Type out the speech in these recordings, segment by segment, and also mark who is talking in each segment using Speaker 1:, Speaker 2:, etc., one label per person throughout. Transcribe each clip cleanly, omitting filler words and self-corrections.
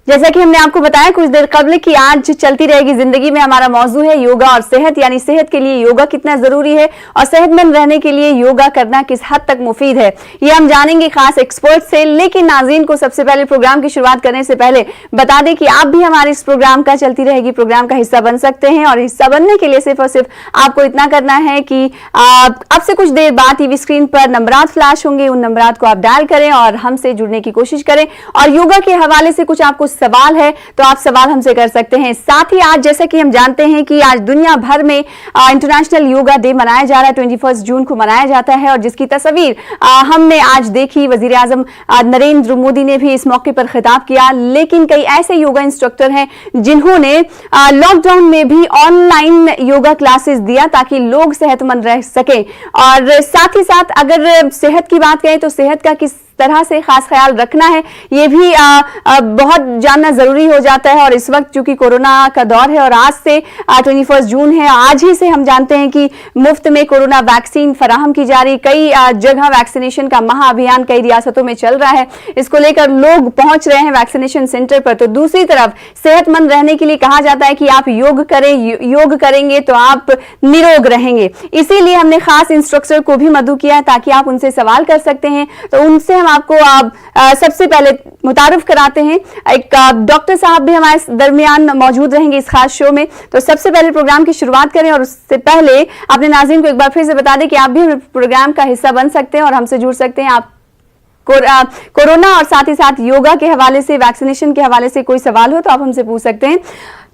Speaker 1: जैसा कि हमने आपको बताया कुछ देर कबल कि आज चलती रहेगी जिंदगी में हमारा मौजू है योगा और सेहत, यानी सेहत के लिए योगा कितना जरूरी है और सेहतमंद रहने के लिए योगा करना किस हद तक मुफीद है, ये हम जानेंगे खास एक्सपर्ट से। लेकिन नाज़रीन को सबसे पहले प्रोग्राम की शुरुआत करने से पहले बता दें कि आप भी हमारे इस प्रोग्राम का चलती रहेगी प्रोग्राम का हिस्सा बन सकते हैं। और हिस्सा बनने के लिए सिर्फ और सिर्फ आपको इतना करना है कि अब से कुछ देर बाद टीवी स्क्रीन पर नंबरात फ्लैश होंगे, उन नंबरात को आप डायल करें और हमसे जुड़ने की कोशिश करें। और योगा के हवाले से कुछ आपको सवाल है तो आप सवाल हमसे कर सकते हैं। साथ ही आज जैसा कि हम जानते हैं कि आज दुनिया भर में इंटरनेशनल योगा डे मनाया जा रहा है, 21 जून को मनाया जाता है और जिसकी तस्वीर हमने आज देखी। वजीर आजम नरेंद्र मोदी ने भी इस मौके पर खिताब किया। लेकिन कई ऐसे योगा इंस्ट्रक्टर हैं जिन्होंने लॉकडाउन में भी ऑनलाइन योगा क्लासेस दिया ताकि लोग सेहतमंद रह सके। और साथ ही साथ अगर सेहत की बात करें तो सेहत का किस तरह से खास ख्याल रखना है ये भी बहुत जानना जरूरी हो जाता है। और इस वक्त चूंकि कोरोना का दौर है और आज से 21 जून है, आज ही से हम जानते हैं कि मुफ्त में कोरोना वैक्सीन फराहम की जा रही, कई जगह वैक्सीनेशन का महाअभियान कई रियासतों में चल रहा है, इसको लेकर लोग पहुंच रहे हैं वैक्सीनेशन सेंटर पर। तो दूसरी तरफ सेहतमंद रहने के लिए कहा जाता है कि आप योग करें, योग करेंगे तो आप निरोग रहेंगे। इसीलिए हमने खास इंस्ट्रक्टर को भी मदऊ किया है ताकि आप उनसे सवाल कर सकते हैं। तो उनसे आपको सबसे पहले मुतारिफ कराते हैं। एक डॉक्टर साहब भी हमारे दरमियान मौजूद रहेंगे इस खास शो में। तो सबसे पहले प्रोग्राम की शुरुआत करें और उससे पहले अपने नाज़रीन को एक बार फिर से बता दें कि आप भी प्रोग्राम का हिस्सा बन सकते हैं और हमसे जुड़ सकते हैं। आप कोरोना और साथ ही साथ योगा के हवाले से, वैक्सीनेशन के हवाले से कोई सवाल हो तो आप हमसे पूछ सकते हैं।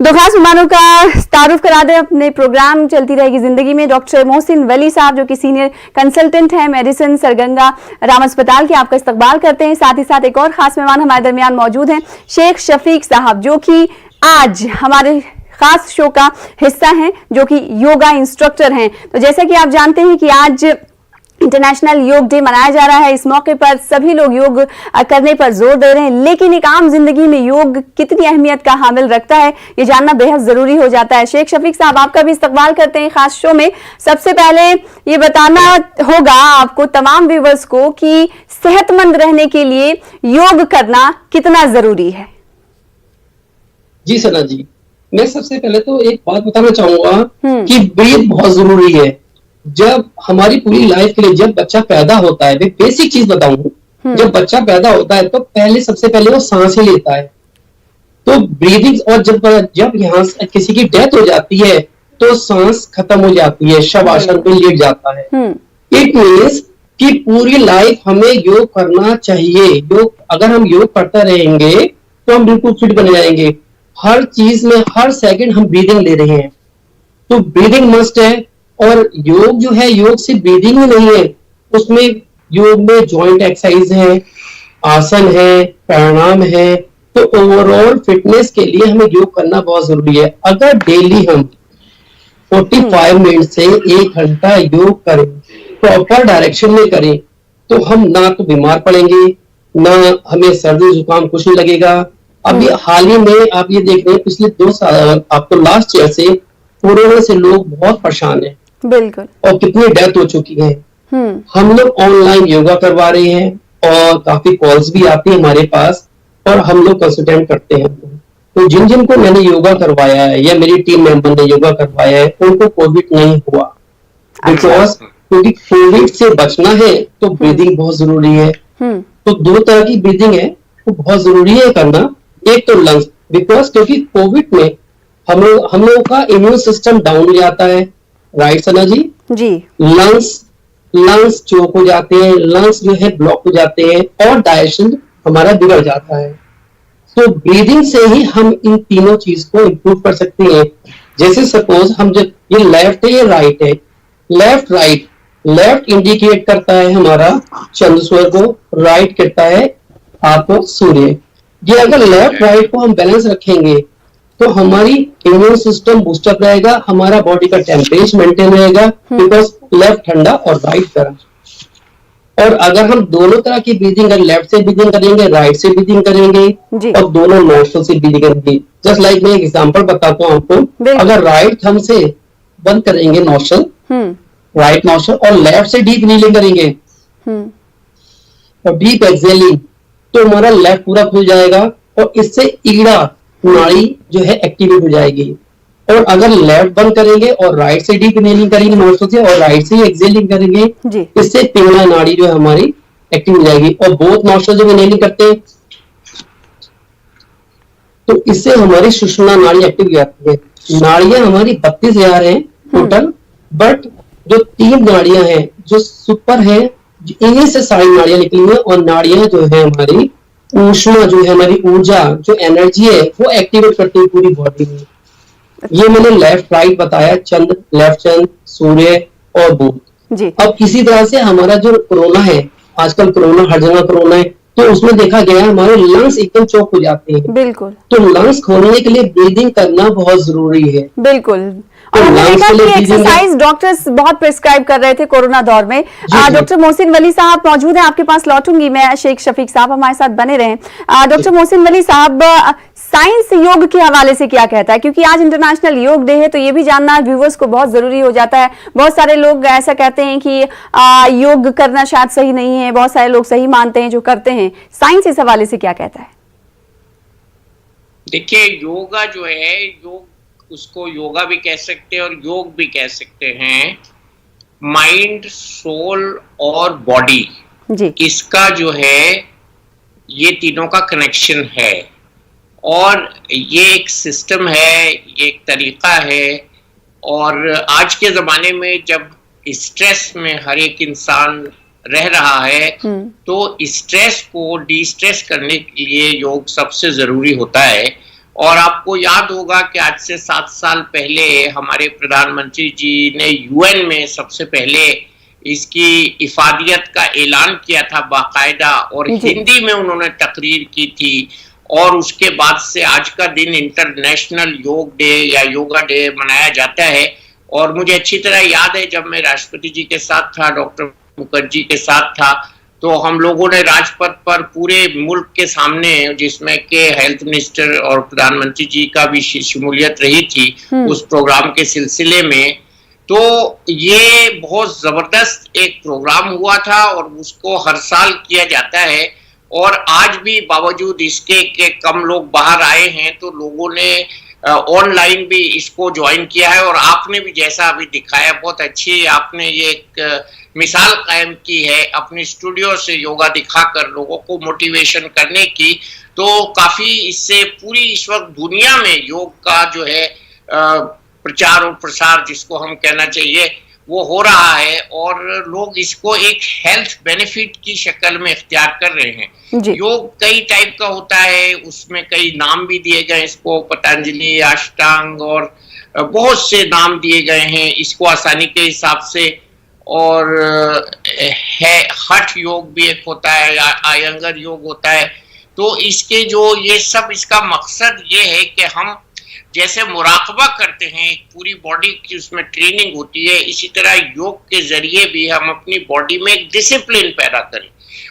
Speaker 1: दो खास मेहमानों का तारुफ करा दें अपने प्रोग्राम चलती रहेगी जिंदगी में। डॉक्टर मोहसिन वली साहब जो कि सीनियर कंसल्टेंट हैं मेडिसिन सरगंगा राम अस्पताल के, आपका इस्तकबाल करते हैं। साथ ही साथ एक और खास मेहमान हमारे दरमियान मौजूद हैं, शेख शफीक साहब जो कि आज हमारे खास शो का हिस्सा हैं, जो कि योगा इंस्ट्रक्टर हैं। तो जैसा कि आप जानते हैं कि आज इंटरनेशनल योग डे मनाया जा रहा है, इस मौके पर सभी लोग योग करने पर जोर दे रहे हैं। लेकिन एक आम जिंदगी में योग कितनी अहमियत का हामिल रखता है ये जानना बेहद जरूरी हो जाता है। शेख शफीक साहब आपका भी इस्तकबाल करते हैं खास शो में। सबसे पहले ये बताना होगा आपको तमाम व्यूअर्स को कि सेहतमंद रहने के लिए योग करना कितना जरूरी है।
Speaker 2: जी सना जी, मैं सबसे पहले तो एक बात बताना चाहूंगा कि ब्रीथ बहुत जरूरी है। जब हमारी पूरी लाइफ के लिए जब बच्चा पैदा होता है, बेसिक चीज बताऊं, जब बच्चा पैदा होता है तो पहले सबसे पहले वो सांस ही लेता है। तो ब्रीदिंग, और जब यहाँ किसी की डेथ हो जाती है तो सांस खत्म हो जाती है, शव आसन में लेट जाता है। इट मीन्स कि पूरी लाइफ हमें योग करना चाहिए। योग अगर हम योग करते रहेंगे तो हम बिल्कुल फिट बन जाएंगे। हर चीज में हर सेकंड हम ब्रीदिंग ले रहे हैं, तो ब्रीदिंग मस्ट है। और योग जो है, योग सिर्फ ब्रीदिंग ही नहीं है, उसमें योग में जॉइंट एक्सरसाइज है, आसन है, प्राणायाम है। तो ओवरऑल फिटनेस के लिए हमें योग करना बहुत जरूरी है। अगर डेली हम 45 मिनट से 1 घंटा योग करें, प्रॉपर डायरेक्शन में करें, तो हम ना तो बीमार पड़ेंगे, ना हमें सर्दी जुकाम कुछ नहीं लगेगा। अभी हाल ही में आप ये देख रहे हैं, पिछले 2 साल आपको लास्ट ईयर से कोरोना से लोग बहुत परेशान हैं, बिल्कुल, और कितनी डेथ हो चुकी है। हम लोग ऑनलाइन योगा करवा रहे हैं और काफी कॉल्स भी आती है हमारे पास और हम लोग कंसल्टेंट करते हैं। तो जिन जिन को मैंने योगा करवाया है या मेरी टीम मेंबर ने योगा करवाया है उनको कोविड नहीं हुआ। बिकॉज क्योंकि कोविड से बचना है तो ब्रीदिंग बहुत जरूरी है। तो 2 तरह की ब्रीदिंग है, वो बहुत जरूरी है करना। एक तो लंग्स, बिकॉज क्योंकि कोविड में हम लोगों का इम्यून सिस्टम डाउन हो जाता है, राइट सना जी? लंग्स चोक हो जाते हैं, लंग्स जो है ब्लॉक हो जाते हैं और डाइजेशन हमारा बिगड़ जाता है। तो ब्रीदिंग से ही हम इन तीनों चीज को इंप्रूव कर सकते हैं। जैसे सपोज हम जब ये लेफ्ट है या राइट है, लेफ्ट राइट, लेफ्ट इंडिकेट करता है हमारा चंद्र सूर्य को, राइट करता है आपको सूर्य। ये अगर लेफ्ट राइट को हम बैलेंस रखेंगे तो हमारी इम्यून सिस्टम बूस्टअप रहेगा, हमारा बॉडी का टेम्परेचर मेंटेन रहेगा, बिकॉज लेफ्ट ठंडा और राइट गर्म। और अगर हम दोनों तरह की ब्रीदिंग, अगर लेफ्ट से ब्रीदिंग करेंगे, राइट से ब्रीदिंग करेंगे और दोनों नोस्ट्रल से ब्रीदिंग करेंगे। जस्ट लाइक मैं एक एग्जांपल बताता हूँ आपको। अगर राइट थंब से बंद करेंगे नोस्ट्रल, राइट नोस्ट्रल, और लेफ्ट से डीप इनहेलिंग करेंगे और डीप एक्सहेलिंग, तो हमारा लेफ्ट पूरा खुल जाएगा और इससे ईड़ा नाड़ी जो है एक्टिवेट हो जाएगी। और अगर लेफ्ट बंद करेंगे और राइट से डीप इनहेलिंग करेंगे नोस्ट्रल से और राइट से एक्सहेलिंग करेंगे, इससे पिंगला नाड़ी जो है हमारी एक्टिव हो जाएगी। और बोथ नोस्ट्रल जब इनहेलिंग करते हैं तो इससे हमारी सुषुम्ना नाड़ी एक्टिव हो जाती है। नाड़ियां हमारी 32,000 हैं टोटल, बट जो 3 नाड़ियां हैं जो सुपर है, इन्हीं से सारी नाड़ियां निकली हैं। और नाड़ियां जो है हमारी ऊष्मा, जो है हमारी ऊर्जा, जो एनर्जी है, वो एक्टिवेट करती है पूरी बॉडी में। ये मैंने लेफ्ट राइट बताया, चंद्र, लेफ्ट चंद्र, सूर्य और बुध। अब इसी तरह से हमारा जो कोरोना है, आजकल कोरोना हर जगह कोरोना है, तो उसमें देखा गया है हमारे लंग्स एकदम चौक हो जाते हैं।
Speaker 1: बिल्कुल।
Speaker 2: तो लंग्स खोलने के लिए ब्रीदिंग करना बहुत जरूरी है।
Speaker 1: बिल्कुल। और हमने देखा कि एक्सरसाइज डॉक्टर्स बहुत प्रिस्क्राइब कर रहे थे कोरोना दौर में। डॉक्टर मोहसिन वली साहब मौजूद हैं, आपके पास लौटूंगी मैं। शेख शफीक साहब हमारे साथ बने रहें। डॉक्टर मोहसिन वली साहब, साइंस योग के हवाले से क्या कहता है, क्योंकि आज इंटरनेशनल योग डे है, तो ये भी जानना व्यूवर्स को बहुत जरूरी हो जाता है। बहुत सारे लोग ऐसा कहते हैं कि योग करना शायद सही नहीं है, बहुत सारे लोग सही मानते हैं जो करते हैं। साइंस इस हवाले से क्या कहता है?
Speaker 3: देखिए, योगा जो है, योग उसको योगा भी कह सकते हैं और योग भी कह सकते हैं। माइंड, सोल और बॉडी, इसका जो है ये तीनों का कनेक्शन है। और ये एक सिस्टम है, ये एक तरीका है। और आज के ज़माने में जब स्ट्रेस में हर एक इंसान रह रहा है, तो स्ट्रेस को डिस्ट्रेस करने के लिए योग सबसे ज़रूरी होता है। और आपको याद होगा कि आज से 7 साल पहले हमारे प्रधानमंत्री जी ने यूएन में सबसे पहले इसकी इफादियत का ऐलान किया था बाकायदा, और हिंदी में उन्होंने तकरीर की थी। और उसके बाद से आज का दिन इंटरनेशनल योग डे या योगा डे मनाया जाता है। और मुझे अच्छी तरह याद है, जब मैं राष्ट्रपति जी के साथ था, डॉक्टर मुखर्जी के साथ था, तो हम लोगों ने राजपथ पर पूरे मुल्क के सामने, जिसमें के हेल्थ मिनिस्टर और प्रधानमंत्री जी का भी शमूलियत रही थी उस प्रोग्राम के सिलसिले में, तो ये बहुत जबरदस्त एक प्रोग्राम हुआ था और उसको हर साल किया जाता है। और आज भी बावजूद इसके कि कम लोग बाहर आए हैं, तो लोगों ने ऑनलाइन भी इसको ज्वाइन किया है। और आपने भी जैसा अभी दिखाया, बहुत अच्छी आपने ये एक मिसाल कायम की है अपने स्टूडियो से योगा दिखाकर लोगों को मोटिवेशन करने की। तो काफी इससे पूरी इस वक्त दुनिया में योग का जो है प्रचार और प्रसार, जिसको हम कहना चाहिए, वो हो रहा है। और लोग इसको एक हेल्थ बेनिफिट की शक्ल में इख्तियार कर रहे हैं। योग कई टाइप का होता है, उसमें कई नाम भी दिए गए इसको, पतंजलि, अष्टांग और बहुत से नाम दिए गए हैं इसको आसानी के हिसाब से। और हठ योग भी एक होता है, आयंगर योग होता है। तो इसके जो ये सब, इसका मकसद ये है कि हम जैसे मुराकबा करते हैं, पूरी बॉडी की उसमें ट्रेनिंग होती है, इसी तरह योग के जरिए भी हम अपनी बॉडी में एक डिसिप्लिन पैदा करें।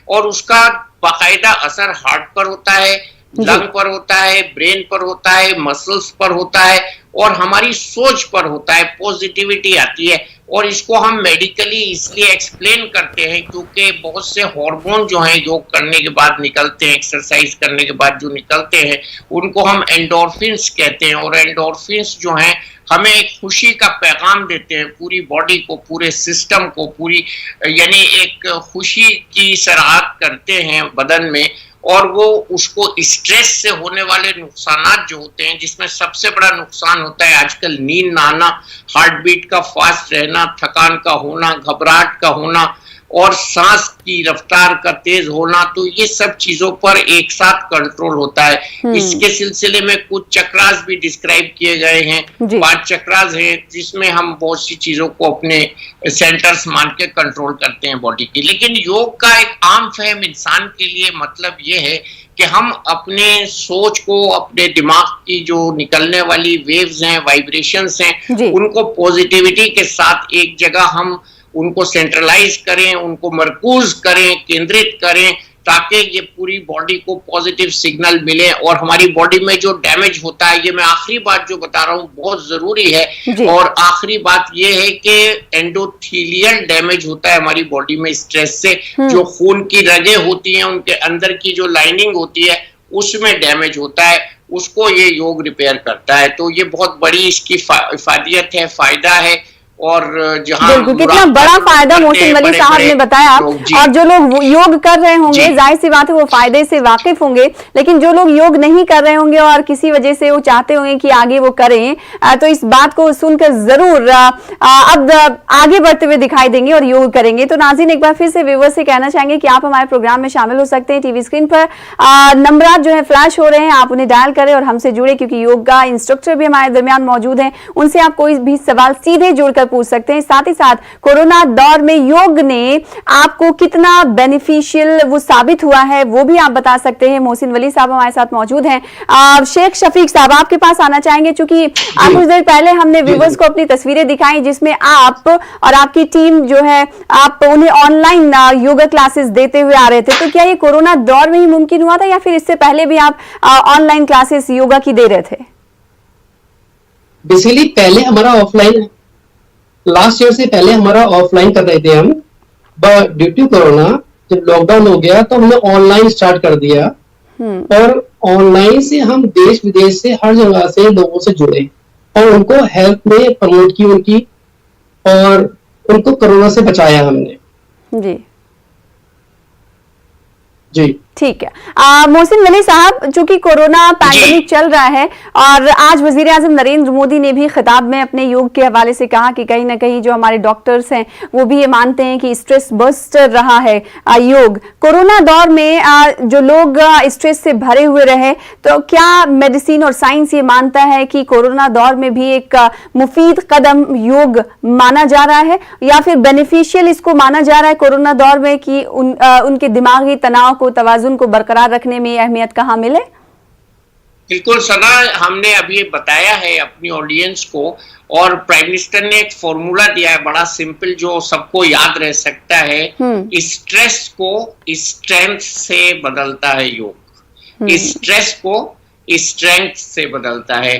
Speaker 3: और उसका बाकायदा असर हार्ट पर होता है, लंग पर होता है, ब्रेन पर होता है, मसल्स पर होता है और हमारी सोच पर होता है, पॉजिटिविटी आती है। और इसको हम मेडिकली इसलिए एक्सप्लेन करते हैं क्योंकि बहुत से हार्मोन जो हैं योग करने के बाद निकलते हैं, एक्सरसाइज करने के बाद जो निकलते हैं, उनको हम एंडोर्फिन्स कहते हैं। और एंडोर्फिन्स जो हैं हमें एक खुशी का पैगाम देते हैं, पूरी बॉडी को, पूरे सिस्टम को, पूरी यानी एक खुशी की सराहत करते हैं बदन में। और वो उसको स्ट्रेस से होने वाले नुकसानात जो होते हैं, जिसमें सबसे बड़ा नुकसान होता है आजकल नींद ना आना, हार्ट बीट का फास्ट रहना, थकान का होना, घबराहट का होना और सांस की रफ्तार का तेज होना, तो ये सब चीजों पर एक साथ कंट्रोल होता है। इसके सिलसिले में कुछ चक्रास भी डिस्क्राइब किए गए हैं, 5 चक्रास हैं, जिसमें हम बहुत सी चीजों को अपने सेंटर्स मान के कंट्रोल करते हैं बॉडी की। लेकिन योग का एक आम फहम इंसान के लिए मतलब ये है कि हम अपने सोच को, अपने दिमाग की जो निकलने वाली वेव्स हैं, वाइब्रेशंस हैं, उनको पॉजिटिविटी के साथ एक जगह हम उनको सेंट्रलाइज करें, उनको मरकूज करें, केंद्रित करें, ताकि ये पूरी बॉडी को पॉजिटिव सिग्नल मिले। और हमारी बॉडी में जो डैमेज होता है, ये मैं आखिरी बात जो बता रहा हूँ बहुत जरूरी है, और आखिरी बात ये है कि एंडोथीलियल डैमेज होता है हमारी बॉडी में स्ट्रेस से। जो खून की रगें होती हैं, उनके अंदर की जो लाइनिंग होती है, उसमें डैमेज होता है, उसको ये योग रिपेयर करता है। तो ये बहुत बड़ी इसकी इफादियत है, फायदा है। और जहां
Speaker 1: बिल्कुल, कितना बड़ा फायदा मोहसिन वली साहब ने बताया। और जो लोग योग कर रहे होंगे, जाहिर सी बात है वो फायदे से वाकिफ होंगे, लेकिन जो लोग योग नहीं कर रहे होंगे और किसी वजह से वो चाहते होंगे कि आगे वो करें, तो इस बात को सुनकर जरूर अब आगे बढ़ते हुए दिखाई देंगे और योग करेंगे। तो नाज़रीन, एक बार फिर से व्यूअर्स से कहना चाहेंगे कि आप हमारे प्रोग्राम में शामिल हो सकते हैं। टीवी स्क्रीन पर नंबर जो है फ्लैश हो रहे हैं, आप उन्हें डायल करें और हमसे जुड़े, क्योंकि योगा इंस्ट्रक्टर भी हमारे दरमियान मौजूद हैं। उनसे आप कोई भी सवाल सीधे जुड़कर पूछ सकते हैं। साथ ही साथ कोरोना दौर में योग ने आपको कितना बेनिफिशियल वो साबित हुआ है, वो भी आप बता सकते हैं। मोहसिन वली साहब हमारे साथ मौजूद हैं। शेख शफीक साहब, आपके पास आना चाहेंगे, चूंकि आप कुछ देर पहले हमने व्यूअर्स को अपनी तस्वीरें दिखाई जिसमें आप और आपकी टीम जो है, आप उन्हें ऑनलाइन योगा क्लासेस देते हुए आ रहे थे। तो क्या ये कोरोना दौर में ही मुमकिन हुआ था या फिर इससे पहले भी आप ऑनलाइन क्लासेस योगा की दे रहे थे?
Speaker 2: बेसिकली पहले हमारा ऑफलाइन, लास्ट ईयर से पहले हमारा ऑफलाइन कर रहे थे हम, बट ड्यू टू कोरोना जब लॉकडाउन हो गया तो हमने ऑनलाइन स्टार्ट कर दिया। और ऑनलाइन से हम देश विदेश से हर जगह से लोगों से जुड़े और उनको हेल्थ में प्रमोट की उनकी, और उनको कोरोना से बचाया हमने।
Speaker 1: जी
Speaker 2: जी
Speaker 1: ठीक है। मोहसिन वली साहब, चूंकि कोरोना पैंडेमिक चल रहा है और आज वजीर आजम नरेंद्र मोदी ने भी खिताब में अपने योग के हवाले से कहा कि कहीं ना कहीं जो हमारे डॉक्टर्स हैं वो भी ये मानते हैं कि स्ट्रेस बस्टर रहा है योग। कोरोना दौर में जो लोग स्ट्रेस से भरे हुए रहे, तो क्या मेडिसिन और साइंस ये मानता है कि कोरोना दौर में भी एक मुफीद कदम योग माना जा रहा है, या फिर बेनिफिशियल इसको माना जा रहा है कोरोना दौर में कि उनके दिमागी तनाव को, तवाज़ुन को बरकरार रखने में अहमियत कहाँ मिले?
Speaker 3: बिल्कुल सना, हमने अभी बताया है अपनी ऑडियंस को, और प्राइम मिनिस्टर ने एक फॉर्मूला दिया है बड़ा सिंपल जो सबको याद रह सकता है। स्ट्रेस को स्ट्रेंथ से बदलता है योग, स्ट्रेस को स्ट्रेंथ से बदलता है।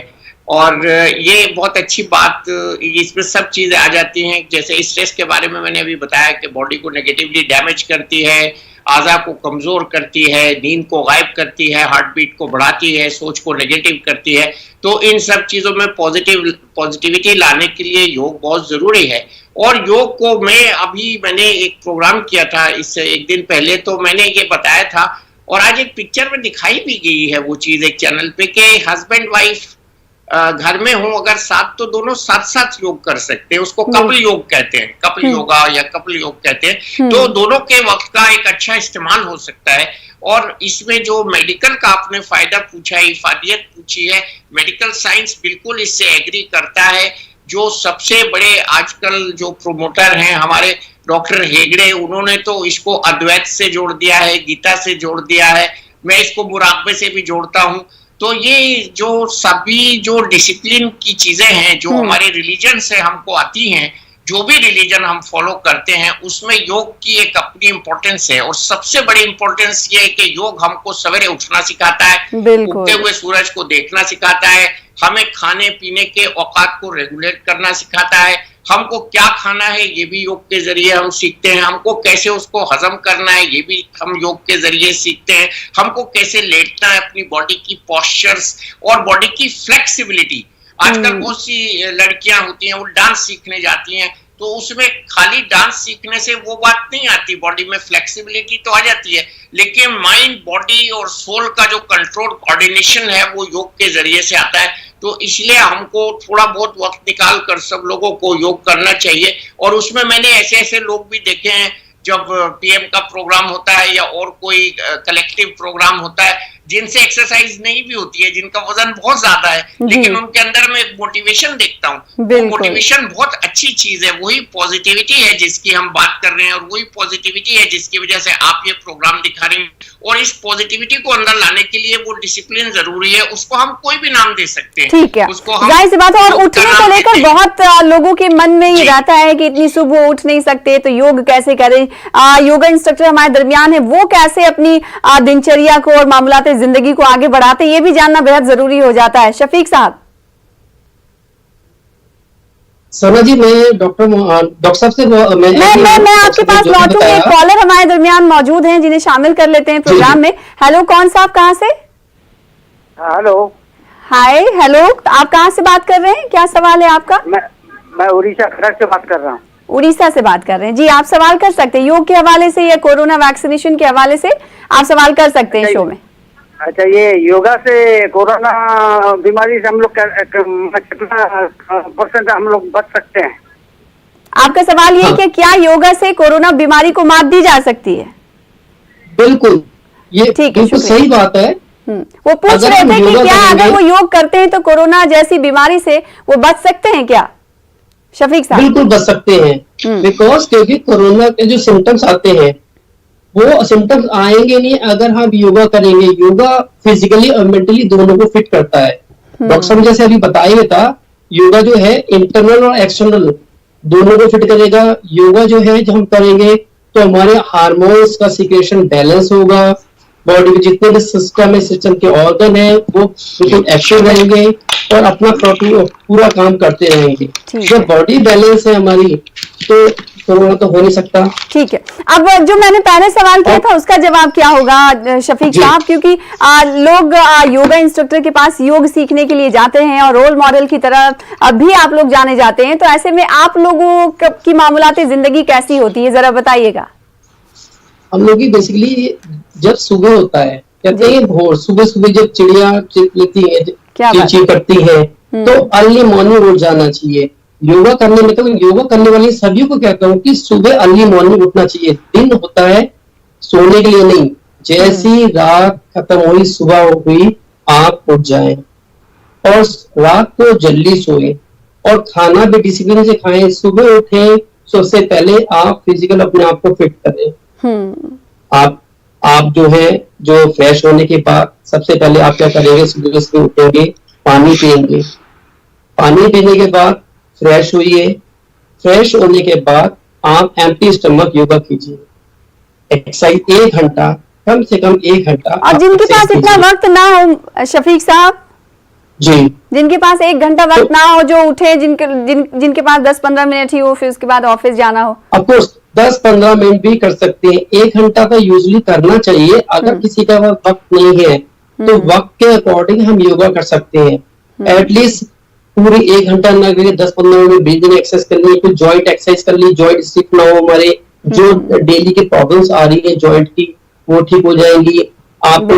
Speaker 3: और ये बहुत अच्छी बात, इसमें सब चीजें आ जाती हैं। जैसे स्ट्रेस के बारे में मैंने अभी बताया कि बॉडी को नेगेटिवली डैमेज करती है, आज़ा को कमजोर करती है, नींद को गायब करती है, हार्ट बीट को बढ़ाती है, सोच को नेगेटिव करती है। तो इन सब चीजों में पॉजिटिविटी लाने के लिए योग बहुत जरूरी है। और योग को मैंने एक प्रोग्राम किया था इससे एक दिन पहले, तो मैंने ये बताया था, और आज एक पिक्चर में दिखाई भी गई है वो चीज एक चैनल पे, कि हस्बैंड वाइफ घर में हो अगर साथ, तो दोनों साथ साथ योग कर सकते हैं। उसको कपल योग कहते हैं, कपल योगा या कपल योग कहते हैं। तो दोनों के वक्त का एक अच्छा इस्तेमाल हो सकता है। और इसमें जो मेडिकल का आपने फायदा पूछा है, इफादियत पूछी है, मेडिकल साइंस बिल्कुल इससे एग्री करता है। जो सबसे बड़े आजकल जो प्रोमोटर हैं हमारे डॉक्टर हेगड़े, उन्होंने तो इसको अद्वैत से जोड़ दिया है, गीता से जोड़ दिया है, मैं इसको मुराकबे से भी जोड़ता हूँ। तो ये जो सभी जो डिसिप्लिन की चीजें हैं जो हमारे रिलीजन से हमको आती हैं, जो भी रिलीजन हम फॉलो करते हैं, उसमें योग की एक अपनी इंपॉर्टेंस है। और सबसे बड़ी इंपॉर्टेंस ये है कि योग हमको सवेरे उठना सिखाता है, उगते हुए सूरज को देखना सिखाता है, हमें खाने पीने के औकात को रेगुलेट करना सिखाता है, हमको क्या खाना है ये भी योग के जरिए हम सीखते हैं, हमको कैसे उसको हजम करना है ये भी हम योग के जरिए सीखते हैं, हमको कैसे लेटना है, अपनी बॉडी की पोस्चर्स और बॉडी की फ्लेक्सिबिलिटी। आजकल बहुत सी लड़कियां होती हैं वो डांस सीखने जाती हैं, तो उसमें खाली डांस सीखने से वो बात नहीं आती, बॉडी में फ्लेक्सिबिलिटी तो आ जाती है, लेकिन माइंड, बॉडी और सोल का जो कंट्रोल, कोऑर्डिनेशन है वो योग के जरिए से आता है। तो इसलिए हमको थोड़ा बहुत वक्त निकाल कर सब लोगों को योग करना चाहिए। और उसमें मैंने ऐसे ऐसे लोग भी देखे हैं, जब पीएम का प्रोग्राम होता है या और कोई कलेक्टिव प्रोग्राम होता है, जिनसे एक्सरसाइज नहीं भी होती है, जिनका वजन बहुत ज्यादा है, लेकिन उनके अंदर में एक मोटिवेशन देखता हूँ। मोटिवेशन बहुत अच्छी चीज है, वही पॉजिटिविटी है जिसकी हम बात कर रहे हैं, और वही पॉजिटिविटी है जिसकी वजह से आप ये प्रोग्राम दिखा रहे हैं। और इस पॉजिटिविटी को अंदर लाने के लिए वो डिसिप्लिन जरूरी है, उसको हम कोई भी नाम दे सकते हैं।
Speaker 1: ठीक है, जाहिर सी बात है। और उठने को लेकर बहुत लोगों के मन में ये रहता है कि इतनी सुबह उठ नहीं सकते तो योग कैसे करें। योगा इंस्ट्रक्टर हमारे दरमियान है, वो कैसे अपनी दिनचर्या को और मामलात जिंदगी को आगे बढ़ाते, ये भी जानना बेहद जरूरी हो जाता है। शफीक साहब।
Speaker 2: सना जी, मैं डॉक्टर साहब से
Speaker 1: मैं आपके पास लौटूंगी। एक कॉलर हमारे दरमियान मौजूद हैं जिन्हें शामिल कर लेते हैं प्रोग्राम में। हेलो, कौन साहब, कहां से?
Speaker 4: हेलो।
Speaker 1: हाय, हेलो, आप कहाँ से बात कर रहे हैं? क्या सवाल है आपका?
Speaker 4: मैं उड़ीसा खड़क से बात कर रहा हूँ।
Speaker 1: उड़ीसा से बात कर रहे हैं जी, आप सवाल कर सकते हैं योग के हवाले से या कोरोना वैक्सीनेशन के हवाले से, आप सवाल कर सकते हैं शो में।
Speaker 4: अच्छा, ये योगा से कोरोना बीमारी से हम लोग कितना % हम लोग बच सकते हैं?
Speaker 1: आपका सवाल ये है कि क्या योगा से कोरोना बीमारी को मात दी जा सकती है?
Speaker 2: बिल्कुल, ये बिल्कुल सही बात है।
Speaker 1: वो पूछ रहे थे कि क्या अगर वो योग करते हैं तो कोरोना जैसी बीमारी से वो बच सकते हैं क्या, शफीक साहब?
Speaker 2: बिल्कुल बच सकते हैं, बिकॉज क्योंकि कोरोना के जो सिम्टम्स आते हैं वो सिम्टम्स आएंगे नहीं अगर हम योगा करेंगे। योगा फिजिकली और मेंटली दोनों को फिट करता है। डॉक्टर साहब जैसे अभी बताया था, योगा जो है इंटरनल और एक्सटर्नल दोनों को फिट करेगा। योगा जो है जो हम करेंगे तो हमारे हार्मोन्स का सिक्रेशन बैलेंस होगा, बॉडी में जितने भी सिस्टम है, सिस्टम के ऑर्गन है वो बिल्कुल एक्टिव रहेंगे और अपना पूरा काम करते रहेंगे। जब बॉडी बैलेंस है हमारी तो कोरोना तो हो नहीं सकता।
Speaker 1: ठीक है, अब जो मैंने पहले सवाल किया था उसका जवाब क्या होगा शफीक साहब? क्योंकि लोग योगा इंस्ट्रक्टर के पास योग सीखने के लिए जाते हैं और रोल मॉडल की तरह भी आप लोग जाने जाते हैं, तो ऐसे में आप लोगों की मामूलाती जिंदगी कैसी होती है, जरा बताइएगा।
Speaker 2: हम लोग की बेसिकली जब सुबह होता है, कहते हैं भोर, सुबह सुबह जब चिड़िया चिल्लाती है, चींची करती है, तो अर्ली मॉर्निंग उठ जाना चाहिए। योगा करने में तो योगा करने वाले सभी को कहता हूँ कि सुबह अर्ली मॉर्निंग उठना चाहिए। दिन होता है सोने के लिए नहीं, जैसी रात खत्म हुई सुबह हुई आप उठ जाएं और रात को जल्दी सोए और खाना भी डिसिप्लिन से खाएं। सुबह उठें, सबसे पहले आप फिजिकल अपने आप को फिट करें। आप जो है जो फ्रेश होने के बाद सबसे पहले आप क्या करेंगे, सुबह सुबह उठेंगे, पानी पिएंगे, पानी पीने के बाद फ्रेश होइए, फ्रेश होने के बाद आप एम्प्टी स्टमक योगा कीजिए, एक्सरसाइज 1 घंटा, कम से कम 1 घंटा।
Speaker 1: और जिनके पास इतना वक्त ना हो शफीक साहब
Speaker 2: जी,
Speaker 1: जिनके पास 1 घंटा वक्त ना हो, जो उठे, जिनके पास 10-15 मिनट ही हो, फिर उसके बाद ऑफिस जाना हो,
Speaker 2: ऑफकोर्स 10-15 मिनट भी कर सकते हैं। 1 घंटा तो यूजुअली करना चाहिए। अगर किसी का वक्त नहीं है तो वक्त के अकॉर्डिंग हम योगा कर सकते हैं। एटलीस्ट पूरी 1 घंटा ना करके 10-15 मिनट ब्रीदिंग एक्सरसाइज कर ली, फिर जॉइंट एक्सरसाइज कर ली, जॉइंट स्टिफ ना हो, हमारे जो डेली की प्रॉब्लम्स आ रही है जॉइंट की वो ठीक हो जाएंगी। आप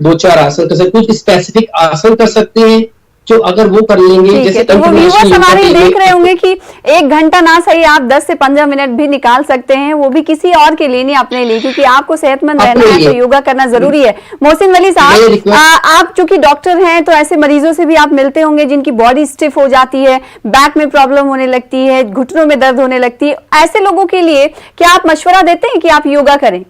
Speaker 2: 2-4 आसन कर सकते हैं, कुछ स्पेसिफिक आसन कर सकते हैं जो अगर वो कर लेंगे, जैसे
Speaker 1: तो वो व्यूअर्स हमारे देख रहे होंगे कि 1 घंटा ना सही आप 10 से 15 मिनट भी निकाल सकते हैं, वो भी किसी और के लिए नहीं, अपने लिए, क्योंकि आपको सेहतमंद रहना है तो योगा करना जरूरी है। मोहसिन वली साहब, आप चूंकि डॉक्टर हैं तो ऐसे मरीजों से भी आप मिलते होंगे जिनकी बॉडी स्टिफ हो जाती है, बैक में प्रॉब्लम होने लगती है, घुटनों में दर्द होने लगती है, ऐसे लोगों के लिए क्या आप मशवरा देते हैं कि आप योगा करें?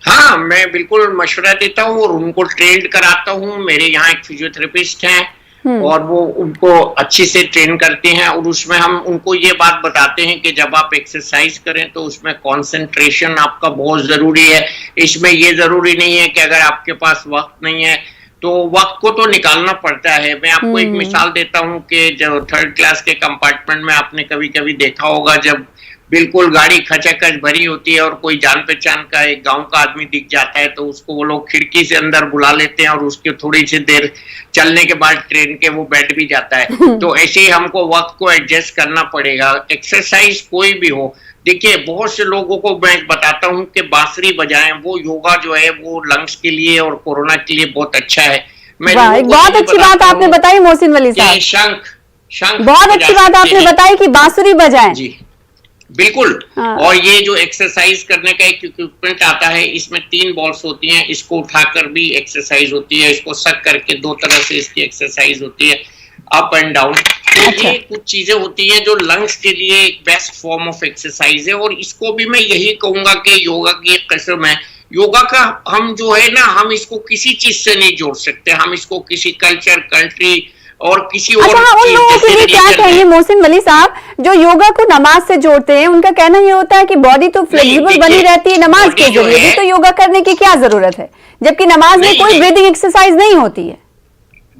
Speaker 3: हाँ, मैं बिल्कुल मशवरा देता हूँ और उनको ट्रेन कराता हूँ। मेरे यहाँ एक फिजियोथेरेपिस्ट हैं और वो उनको अच्छे से ट्रेन करते हैं और उसमें हम उनको ये बात बताते हैं कि जब आप एक्सरसाइज करें तो उसमें कंसंट्रेशन आपका बहुत जरूरी है। इसमें ये जरूरी नहीं है कि अगर आपके पास वक्त नहीं है तो वक्त को तो निकालना पड़ता है। मैं आपको एक मिसाल देता हूँ कि जब 3rd क्लास के कंपार्टमेंट में आपने कभी कभी देखा होगा, जब बिल्कुल गाड़ी खचाखच भरी होती है और कोई जान पहचान का एक गांव का आदमी दिख जाता है तो उसको वो लोग खिड़की से अंदर बुला लेते हैं और उसके थोड़ी सी देर चलने के बाद ट्रेन के वो बैठ भी जाता है। तो ऐसे ही हमको वक्त को एडजस्ट करना पड़ेगा। एक्सरसाइज कोई भी हो, देखिए बहुत से लोगों को मैं बताता हूँ कि बांसुरी बजाएं, वो योगा जो है वो लंग्स के लिए और कोरोना के लिए बहुत अच्छा है।
Speaker 1: मैं बहुत अच्छी बात आपने बताई मोहसिन वली साहब,
Speaker 3: शंख
Speaker 1: बहुत अच्छी बात आपने बताई कि बांसुरी बजाएं।
Speaker 3: जी बिल्कुल। और ये जो एक्सरसाइज करने का एक इक्विपमेंट आता है, इसमें 3 बॉल्स होती हैं, इसको उठाकर भी एक्सरसाइज होती है, इसको सक करके 2 तरह से इसकी एक्सरसाइज होती है, अप एंड डाउन। तो ये कुछ चीजें होती हैं जो लंग्स के लिए एक बेस्ट फॉर्म ऑफ एक्सरसाइज है और इसको भी मैं यही कहूंगा कि योगा की एक किस्म है। योगा का हम जो है ना, हम इसको किसी चीज से नहीं जोड़ सकते, हम इसको किसी कल्चर, कंट्री और किसी और
Speaker 1: उन लोगों के लिए क्या कहेंगे मोहसिन वली साहब जो योगा को नमाज से जोड़ते हैं? उनका कहना ये होता है कि बॉडी तो फ्लेक्सिबल बनी रहती है नमाज के जरिए भी, तो योगा करने की क्या जरूरत है, जबकि नमाज में कोई ब्रीदिंग एक्सरसाइज नहीं होती है।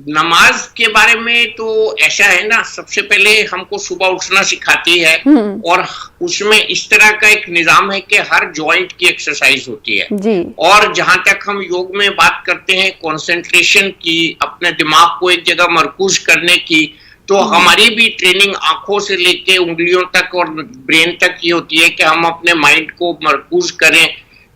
Speaker 3: नमाज के बारे में तो ऐसा है ना, सबसे पहले हमको सुबह उठना सिखाती है और उसमें इस तरह का एक निजाम है कि हर जॉइंट की एक्सरसाइज होती है
Speaker 1: जी।
Speaker 3: और जहां तक हम योग में बात करते हैं कंसंट्रेशन की, अपने दिमाग को एक जगह मरकूज करने की, तो हमारी भी ट्रेनिंग आंखों से लेके उंगलियों तक और ब्रेन तक ये होती है कि हम अपने माइंड को मरकूज करें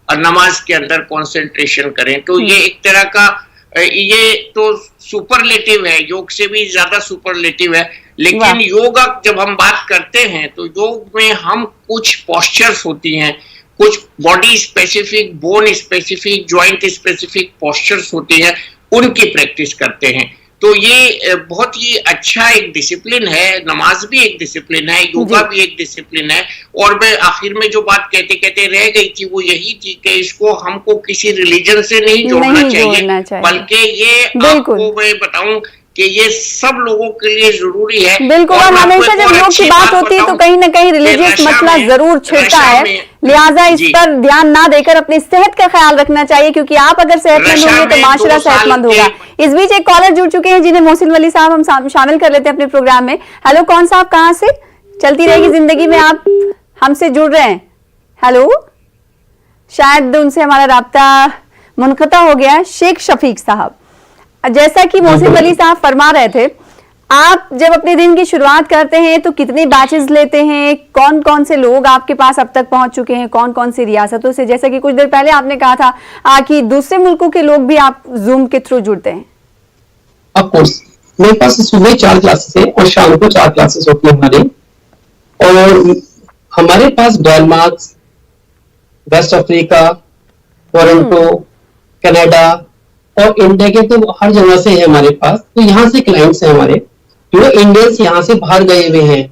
Speaker 3: और नमाज के अंदर कंसंट्रेशन करें। तो ये एक तरह का, ये तो सुपरलेटिव है, योग से भी ज्यादा सुपरलेटिव है। लेकिन योग जब हम बात करते हैं तो योग में हम कुछ पोस्चर्स होती हैं, कुछ body specific, bone specific, joint specific postures होती हैं, उनकी प्रैक्टिस करते हैं। तो ये बहुत ही अच्छा एक डिसिप्लिन है। नमाज भी एक डिसिप्लिन है, योगा भी एक डिसिप्लिन है। और मैं आखिर में जो बात कहते कहते रह गई थी वो यही थी कि इसको हमको किसी रिलीजन से नहीं जोड़ना चाहिए, बल्कि ये आपको मैं बताऊं कि ये सब लोगों के लिए जरूरी है।
Speaker 1: बिल्कुल, और हमेशा जब योग की बात होती है तो कहीं ना कहीं रिलीजियस मसला जरूर छिड़ता है, लिहाजा इस पर ध्यान ना देकर अपनी सेहत का ख्याल रखना चाहिए, क्योंकि आप अगर सेहतमंद होंगे तो माशरा सेहतमंद होगा। इस बीच एक कॉलर जुड़ चुके हैं जिन्हें मोहसिन वली साहब हम शामिल कर लेते हैं अपने प्रोग्राम में। हेलो, कौन साहब, कहाँ से? चलती रहेगी जिंदगी में आप हमसे जुड़ रहे हैं। हेलो, शायद उनसे हमारा राब्ता मुनक़ता हो गया। शेख शफीक साहब, जैसा कि मोहसिन वली साहब फरमा रहे थे, आप जब अपने दिन की शुरुआत करते हैं तो कितने बैचेस लेते हैं, कौन कौन से लोग आपके पास अब तक पहुंच चुके हैं, कौन कौन सी रियासतों से? जैसा कि कुछ देर पहले आपने कहा था कि दूसरे मुल्कों के लोग भी आप जूम के थ्रू जुड़ते हैं।
Speaker 2: ऑफ कोर्स, मेरे पास सुबह 4 क्लासेस है और शाम को 4 क्लासेस होती है हमारे। और हमारे पास Denmark, West Africa, Toronto, Canada और इंडिया के तो हर जगह से है हमारे पास। तो यहाँ से क्लाइंट्स हैं हमारे, जो इंडियंस यहाँ से बाहर गए हुए हैं,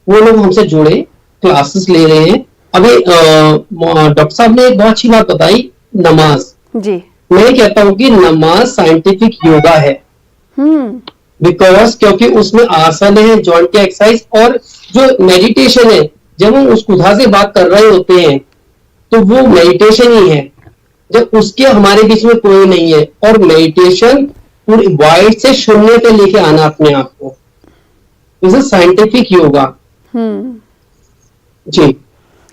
Speaker 2: वो लोग हमसे जुड़े, क्लासेस ले रहे हैं। अभी डॉक्टर साहब ने एक बहुत अच्छी बात बताई, नमाज
Speaker 1: जी।
Speaker 2: मैं कहता हूँ कि नमाज साइंटिफिक योगा है, बिकॉज क्योंकि उसमें आसन है, जॉइंट की एक्सरसाइज, और जो मेडिटेशन है, जब हम उस खुदा से बात कर रहे होते हैं तो वो मेडिटेशन ही है, जब उसके हमारे बीच में कोई नहीं है। और मेडिटेशन पूरी वाइड से शून्य पे लेके आना अपने आप को, इज साइंटिफिक योगा जी।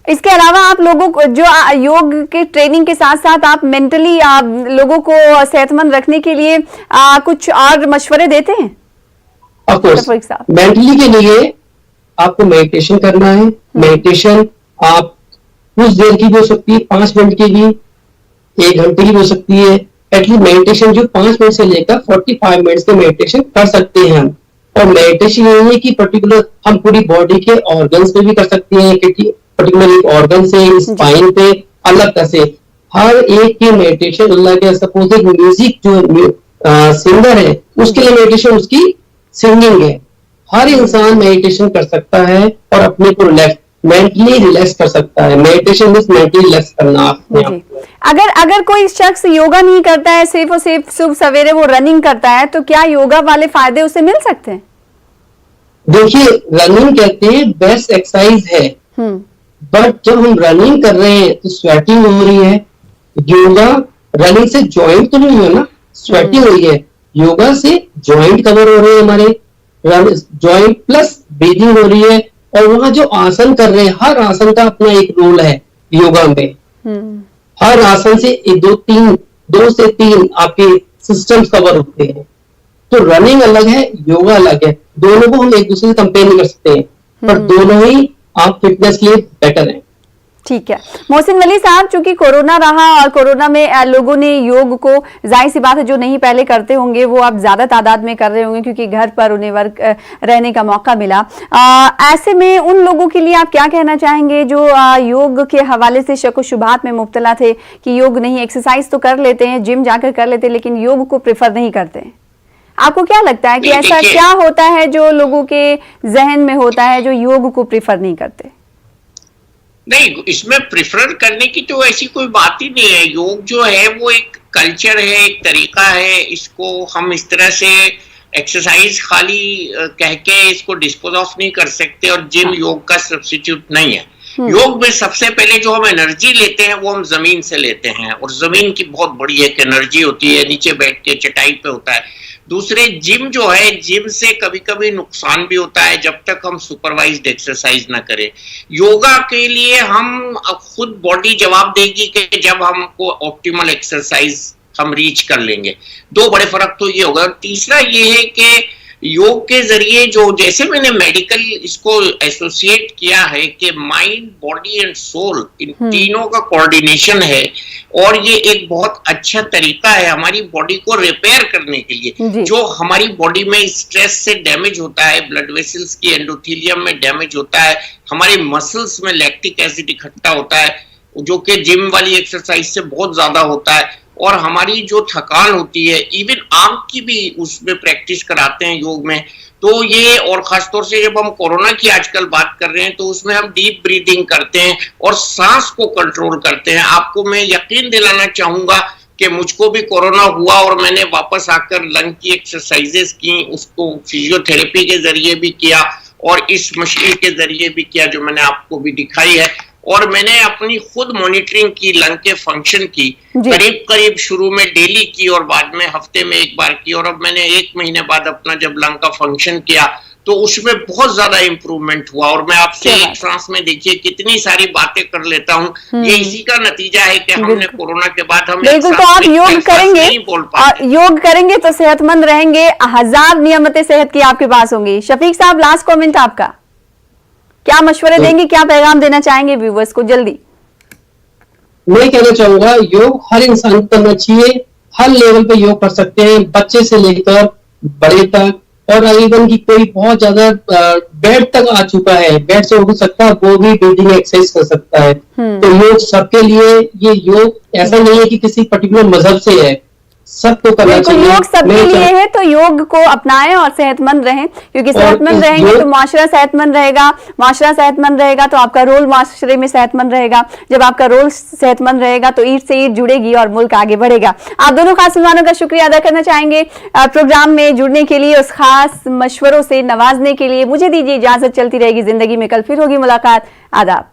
Speaker 1: इसके अलावा आप लोगों को जो योग के ट्रेनिंग के साथ साथ आप मेंटली लोगों को सेहतमंद रखने के लिए कुछ और मशवरे देते हैं?
Speaker 2: ऑफ कोर्स, मेंटली के लिए आपको मेडिटेशन करना है। मेडिटेशन आप कुछ देर की भी हो सकती है, 5 मिनट की भी, 1 घंटे की हो सकती है। एटलीस्ट मेडिटेशन जो 5 मिनट से लेकर 45 मिनट के मेडिटेशन कर सकते हैं हम। और मेडिटेशन ये है कि पर्टिकुलर हम पूरी बॉडी के ऑर्गन्स पे भी कर सकते हैं, क्योंकि पर्टिकुलर ऑर्गन से, स्पाइन पे, अलग तरह से हर एक की मेडिटेशन अल्लाह के। सपोज एक म्यूजिक जो सिंगर है उसके लिए मेडिटेशन उसकी सिंगिंग है। हर इंसान मेडिटेशन कर सकता है और अपने को मेंटली रिलैक्स कर सकता है। मेडिटेशन मींस मेंटली रिलैक्स करना अपने आप को।
Speaker 1: अगर कोई शख्स योगा नहीं करता है, सिर्फ और सिर्फ सुबह सवेरे वो रनिंग करता है, तो क्या योगा वाले फायदे उसे मिल सकते हैं?
Speaker 2: देखिए, रनिंग कहते हैं बेस्ट एक्सरसाइज है, बट जब हम रनिंग कर रहे हैं तो स्वेटिंग हो रही है। योगा रनिंग से जॉइंट तो नहीं हुआ ना, स्वेटिंग हो रही है। योगा से जॉइंट कवर हो रहे हैं हमारे, जॉइंट प्लस ब्रीदिंग हो रही है। और वहां जो आसन कर रहे हैं, हर आसन का अपना एक रोल है योगा में। हर आसन से 2 से 3 आपके सिस्टम्स कवर होते हैं। तो रनिंग अलग है, योगा अलग है, दोनों को हम एक दूसरे से कंपेयर नहीं कर सकते, पर दोनों ही आप फिटनेस के लिए बेटर हैं।
Speaker 1: ठीक है मोहसिन वली साहब, चूंकि कोरोना रहा और कोरोना में लोगों ने योग को, जाहिर सी बात है जो नहीं पहले करते होंगे वो अब ज्यादा तादाद में कर रहे होंगे क्योंकि घर पर उन्हें वर्क रहने का मौका मिला। ऐसे में उन लोगों के लिए आप क्या कहना चाहेंगे जो योग के हवाले से शक व शुबहात में मुब्तला थे कि योग नहीं, एक्सरसाइज तो कर लेते हैं, जिम जाकर कर लेते हैं, लेकिन योग को प्रेफर नहीं करते? आपको क्या लगता है कि ऐसा क्या होता है जो लोगों के जहन में होता है जो योग को प्रेफर नहीं करते?
Speaker 3: नहीं, इसमें प्रेफर करने की तो ऐसी कोई बात ही नहीं है। योग जो है वो एक कल्चर है, एक तरीका है। इसको हम इस तरह से एक्सरसाइज खाली कह के इसको डिस्पोज ऑफ नहीं कर सकते, और जिम योग का सब्स्टिट्यूट नहीं है। योग में सबसे पहले जो हम एनर्जी लेते हैं वो हम जमीन से लेते हैं, और जमीन की बहुत बड़ी एक एनर्जी होती है। नीचे बैठ के चटाई पे होता है दूसरे जिम जो है, जिम से कभी कभी नुकसान भी होता है जब तक हम सुपरवाइज्ड एक्सरसाइज ना करें। योगा के लिए हम खुद बॉडी जवाब देगी कि जब हमको ऑप्टिमल एक्सरसाइज हम रीच कर लेंगे। दो बड़े फर्क तो ये होगा। और तीसरा ये है कि योग के जरिए जो, जैसे मैंने मेडिकल इसको एसोसिएट किया है कि माइंड, बॉडी एंड सोल, इन तीनों का कोऑर्डिनेशन है और ये एक बहुत अच्छा तरीका है हमारी बॉडी को रिपेयर करने के लिए। जो हमारी बॉडी में स्ट्रेस से डैमेज होता है, ब्लड वेसल्स की एंडोथेलियम में डैमेज होता है, हमारे मसल्स में लैक्टिक एसिड इकट्ठा होता है जो कि जिम वाली एक्सरसाइज से बहुत ज्यादा होता है, और हमारी जो थकान होती है, इवन आंख की भी उसमें प्रैक्टिस कराते हैं योग में। तो ये, और खासतौर से जब हम कोरोना की आजकल बात कर रहे हैं तो उसमें हम डीप ब्रीदिंग करते हैं और सांस को कंट्रोल करते हैं। आपको मैं यकीन दिलाना चाहूंगा कि मुझको भी कोरोना हुआ और मैंने वापस आकर लंग की एक्सरसाइजेस की, उसको फिजियोथेरेपी के जरिए भी किया और इस मशीन के जरिए भी किया जो मैंने आपको भी दिखाई है। और मैंने अपनी खुद मॉनिटरिंग की लंग के फंक्शन की, करीब शुरू में डेली की और बाद में हफ्ते में एक बार की, और अब मैंने 1 महीने बाद अपना जब लंग का फंक्शन किया तो उसमें बहुत ज्यादा इंप्रूवमेंट हुआ। और मैं आपसे एक सांस में देखिए कितनी सारी बातें कर लेता हूँ। ये इसी का नतीजा है कि हमने कोरोना के बाद हम
Speaker 1: बिल्कुल, तो आप योग करेंगे, योग करेंगे तो सेहतमंद रहेंगे। 1000 नियमतें सेहत की आपके पास होंगी। शफीक साहब, लास्ट कमेंट आपका, क्या मशवरे देंगे, क्या पैगाम देना चाहेंगे व्यूवर्स को? जल्दी।
Speaker 2: मैं कहना चाहूंगा, योग हर इंसान को करना चाहिए, हर लेवल पे योग कर सकते हैं, बच्चे से लेकर बड़े तक, और इवन की कोई बहुत ज्यादा बेड तक आ चुका है, बेड से उठ सकता है, वो भी ब्रीदिंग एक्सरसाइज कर सकता है। तो योग सबके लिए, ये योग ऐसा नहीं है कि किसी पर्टिकुलर मजहब से है, सबको करना चाहिए।
Speaker 1: योग सबके लिए है, तो योग को अपनाएं और सेहतमंद रहें, क्योंकि सेहतमंद रहेंगे तो माशरा सेहतमंद रहेगा, माशरा सेहतमंद रहेगा तो आपका रोल माशरे में सेहतमंद रहेगा। जब आपका रोल सेहतमंद रहेगा तो ईंट से ईंट जुड़ेगी और मुल्क आगे बढ़ेगा। आप दोनों खास मेहमानों का शुक्रिया अदा करना चाहेंगे प्रोग्राम में जुड़ने के लिए, उस खास मशवरों से नवाजने के लिए। मुझे दीजिए इजाजत, चलती रहेगी जिंदगी में, कल फिर होगी मुलाकात। आदाब।